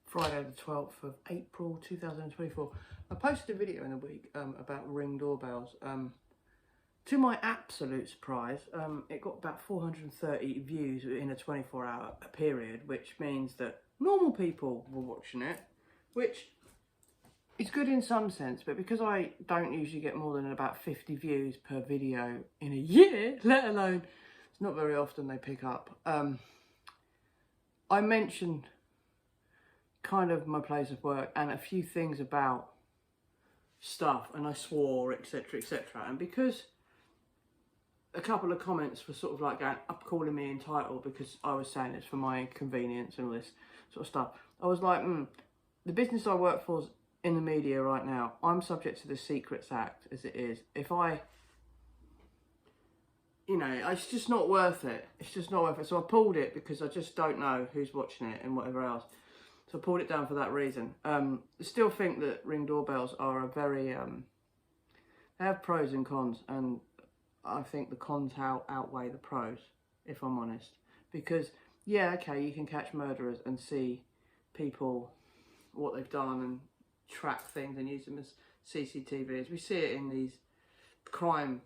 Friday the 12th of April 2024. I posted a video in the week about Ring doorbells. To my absolute surprise, it got about 430 views in a 24-hour period, which means that normal people were watching it, which is good in some sense, but because I don't usually get more than about 50 views per video in a year, let alone, it's not very often they pick up. I mentioned kind of my place of work and a few things about stuff, and I swore, etc, etc, and because a couple of comments were sort of like up calling me entitled because I was saying it's for my convenience and all this sort of stuff, I was like, the business I work for is in the media right now. I'm subject to the Secrets Act as it is. If I, it's just not worth it. It's just not worth it. So I pulled it because I just don't know who's watching it and whatever else. So I pulled it down for that reason. I still think that Ring doorbells are a very, they have pros and cons, and I think the cons outweigh the pros, if I'm honest. Because, yeah, okay, you can catch murderers and see people, what they've done, and track things and use them as CCTVs. We see it in these crime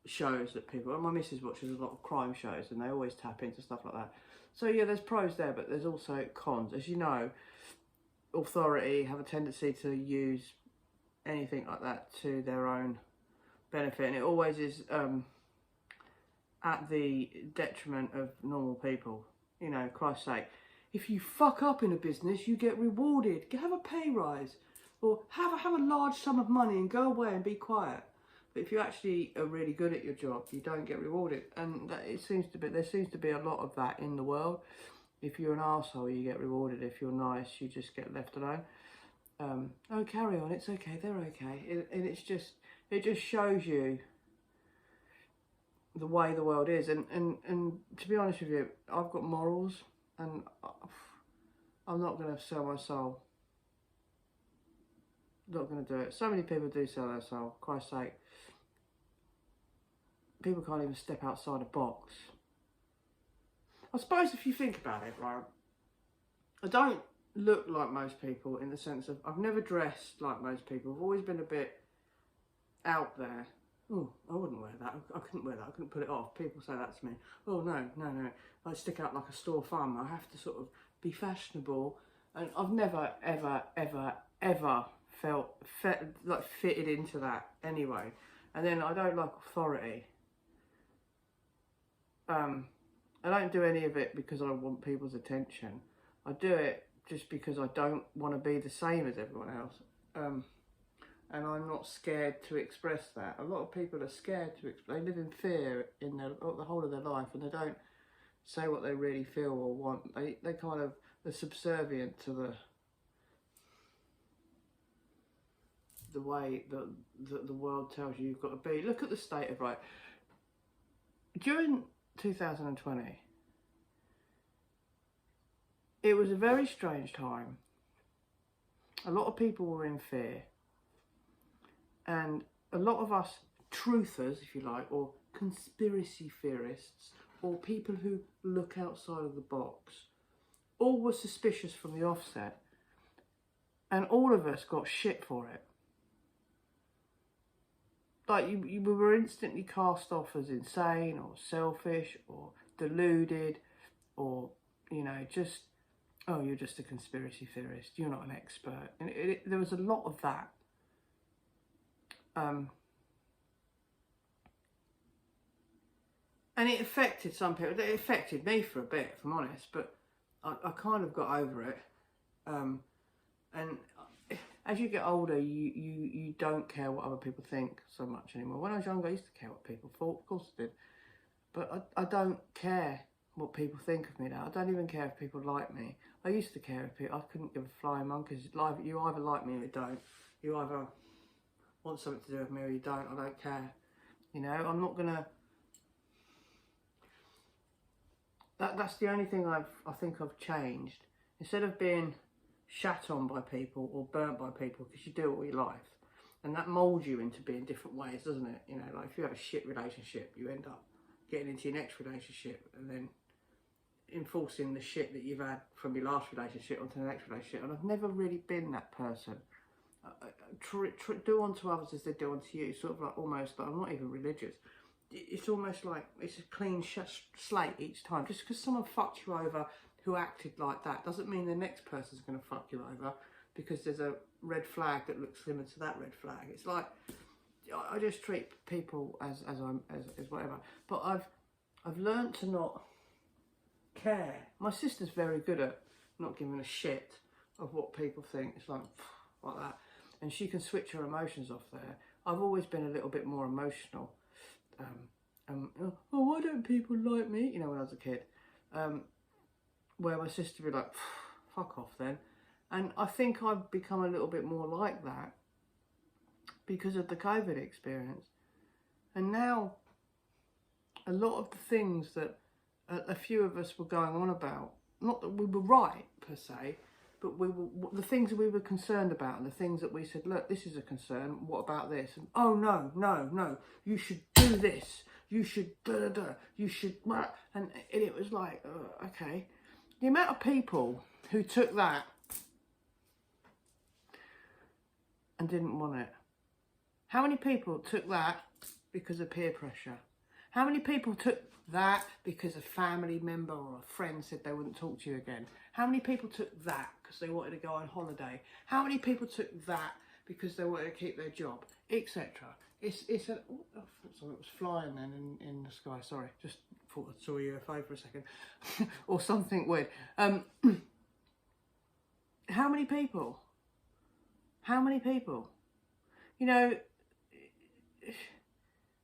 shows that people, my missus watches a lot of crime shows and they always tap into stuff like that. So yeah, there's pros there, but there's also cons. As you know, authority have a tendency to use anything like that to their own benefit, and it always is at the detriment of normal people. Christ's sake, if you fuck up in a business, you get rewarded. Have a pay rise, or have a large sum of money and go away and be quiet. But if you actually are really good at your job, you don't get rewarded, and there seems to be a lot of that in the world. If you're an arsehole, you get rewarded. If you're nice, you just get left alone. Oh, carry on, it's okay, they're okay. And it just shows you the way the world is. And to be honest with you, I've got morals, and I'm not going to sell my soul. Not going to do it. So many people do sell their soul, Christ's sake. People can't even step outside a box. I suppose if you think about it, right, I don't look like most people in the sense of I've never dressed like most people. I've always been a bit out there. Oh, I wouldn't wear that. I couldn't wear that. I couldn't put it off. People say that to me. Oh, no. I stick out like a sore thumb. I have to sort of be fashionable. And I've never, ever felt like fitted into that anyway. And then I don't like authority. I don't do any of it because I want people's attention. I do it just because I don't want to be the same as everyone else. And I'm not scared to express that. A lot of people are scared to express. They live in fear in the whole of their life, and they don't say what they really feel or want. They kind of are subservient to the way that the world tells you you've got to be. Look at the state of right. During 2020, it was a very strange time. A lot of people were in fear. And a lot of us truthers, if you like, or conspiracy theorists, or people who look outside of the box, all were suspicious from the offset. And all of us got shit for it. Like, we were instantly cast off as insane, or selfish, or deluded, or, just, oh, you're just a conspiracy theorist, you're not an expert. And there was a lot of that. And it affected some people. It affected me for a bit, if I'm honest, but I kind of got over it. And as you get older, you don't care what other people think so much anymore. When I was younger, I used to care what people thought. Of course I did. But I don't care what people think of me now. I don't even care if people like me. I used to care if people... I couldn't give a flying monkey's. You either like me or you don't. You either want something to do with me or you don't. I don't care. I'm not going to... That's the only thing I think I've changed. Instead of being shat on by people or burnt by people, because you do it all your life, and that moulds you into being different ways, doesn't it? Like if you have a shit relationship, you end up getting into your next relationship, and then enforcing the shit that you've had from your last relationship onto the next relationship, and I've never really been that person. Do unto others as they do unto you, sort of like almost like, I'm not even religious. It's almost like it's a clean slate each time. Just because someone fucked you over who acted like that doesn't mean the next person's going to fuck you over because there's a red flag that looks similar to that red flag. It's like, I just treat people as whatever. But I've learned to not care. My sister's very good at not giving a shit of what people think. It's like that, and she can switch her emotions off there. I've always been a little bit more emotional. Oh, why don't people like me? You know, when I was a kid, where my sister would be like, fuck off then. And I think I've become a little bit more like that because of the COVID experience. And now, a lot of the things that a few of us were going on about, not that we were right per se, but the things that we were concerned about and the things that we said, look, this is a concern, what about this? And, oh, no, you should do this, you should you should, and it was like, okay. The amount of people who took that and didn't want it. How many people took that because of peer pressure? How many people took that because a family member or a friend said they wouldn't talk to you again? How many people took that because they wanted to go on holiday? How many people took that because they wanted to keep their job, etc.? It's an, oh, sorry, it was flying then in the sky. Sorry, just thought I saw a UFO for a second, or something weird. How many people? How many people? You know,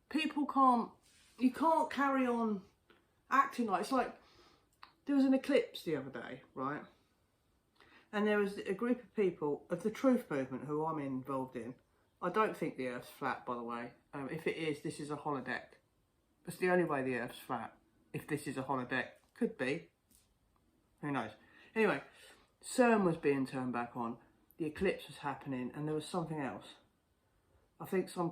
people can't. You can't carry on acting like, it's like, there was an eclipse the other day, right? And there was a group of people of the truth movement who I'm involved in. I don't think the Earth's flat, by the way. If it is, this is a holodeck. That's the only way the Earth's flat. If this is a holodeck, could be. Who knows? Anyway, CERN was being turned back on. The eclipse was happening, and there was something else. I think some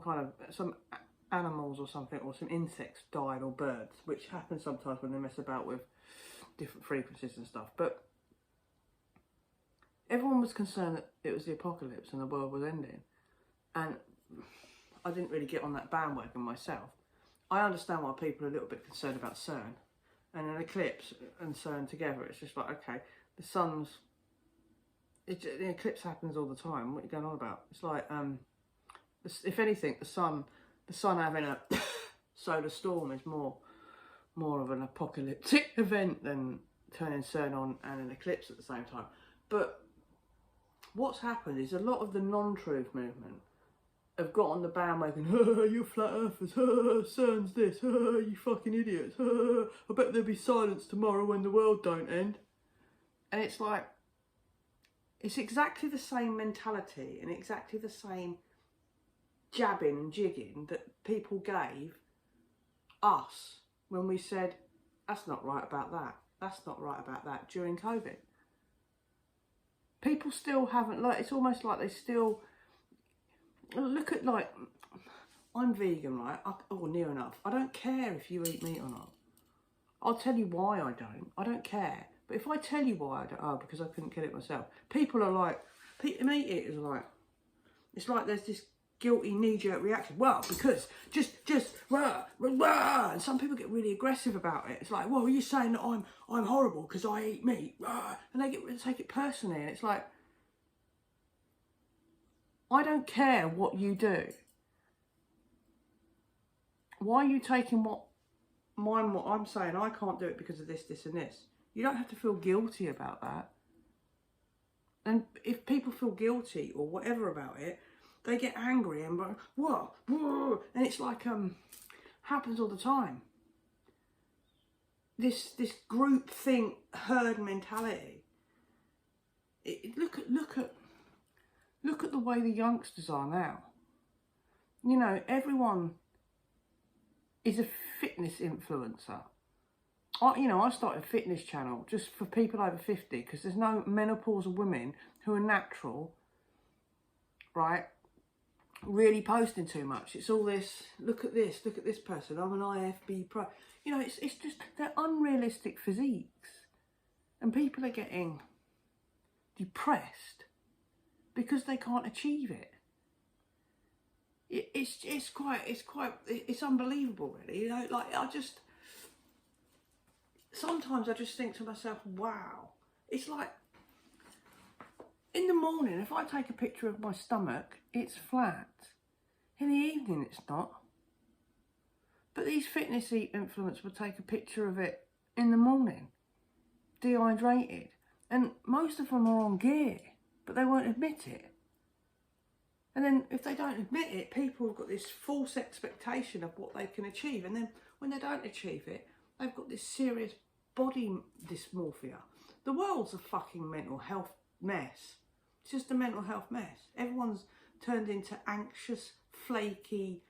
animals or something, or some insects died, or birds, which happens sometimes when they mess about with different frequencies and stuff. But everyone was concerned that it was the apocalypse and the world was ending. And I didn't really get on that bandwagon myself. I understand why people are a little bit concerned about CERN. And an eclipse and CERN together, it's just like, okay, the sun's... the eclipse happens all the time. What are you going on about? It's like, if anything, the sun having a solar storm is more of an apocalyptic event than turning CERN on and an eclipse at the same time. But what's happened is a lot of the non-truth movement have got on the bandwagon. You flat earthers, CERN's this, you fucking idiots, I bet there'll be silence tomorrow when the world don't end. And it's like, it's exactly the same mentality and exactly the same jabbing and jigging that people gave us when we said, that's not right about that, that's not right about that, during COVID. People still haven't, like, it's almost like they still, look at, like, I'm vegan, right, or near enough. I don't care if you eat meat or not. I'll tell you why I don't care. But if I tell you why I don't, because I couldn't get it myself. People are like, meat eaters are like, it's like there's this guilty knee-jerk reaction. Well, because just rah, rah, rah. And some people get really aggressive about it. It's like, well, you're saying that I'm horrible because I eat meat, rah. And they take it personally. And it's like, I don't care what you do. Why are you taking what I'm saying? I can't do it because of this, this, and this. You don't have to feel guilty about that. And if people feel guilty or whatever about it, they get angry and like, what? Whoa. And it's like, happens all the time. This group think herd mentality. Look at the way the youngsters are now. You know, everyone is a fitness influencer. I started a fitness channel just for people over 50 because there's no menopausal women who are natural, right, really posting too much. It's all this, look at this person, I'm an IFB pro. You know, it's just, they're unrealistic physiques. And people are getting depressed because they can't achieve it. It's unbelievable, really. You know, like sometimes I just think to myself, wow. It's like, in the morning, if I take a picture of my stomach, it's flat. In the evening, it's not. But these fitness influencers will take a picture of it in the morning, dehydrated. And most of them are on gear, but they won't admit it. And then if they don't admit it, people have got this false expectation of what they can achieve. And then when they don't achieve it, they've got this serious body dysmorphia. The world's a fucking mental health mess. It's just a mental health mess. Everyone's turned into anxious, flaky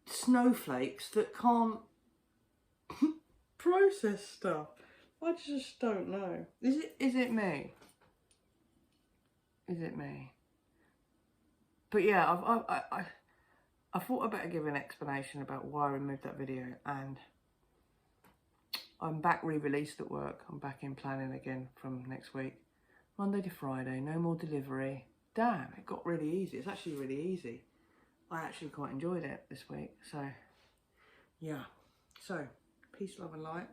snowflakes that can't process stuff. I just don't know. Is it me? Is it me? But yeah, I thought I'd better give an explanation about why I removed that video, and I'm back re-released at work. I'm back in planning again from next week. Monday to Friday, no more delivery. Damn, it got really easy. It's actually really easy. I actually quite enjoyed it this week. So, yeah. So, peace, love and light.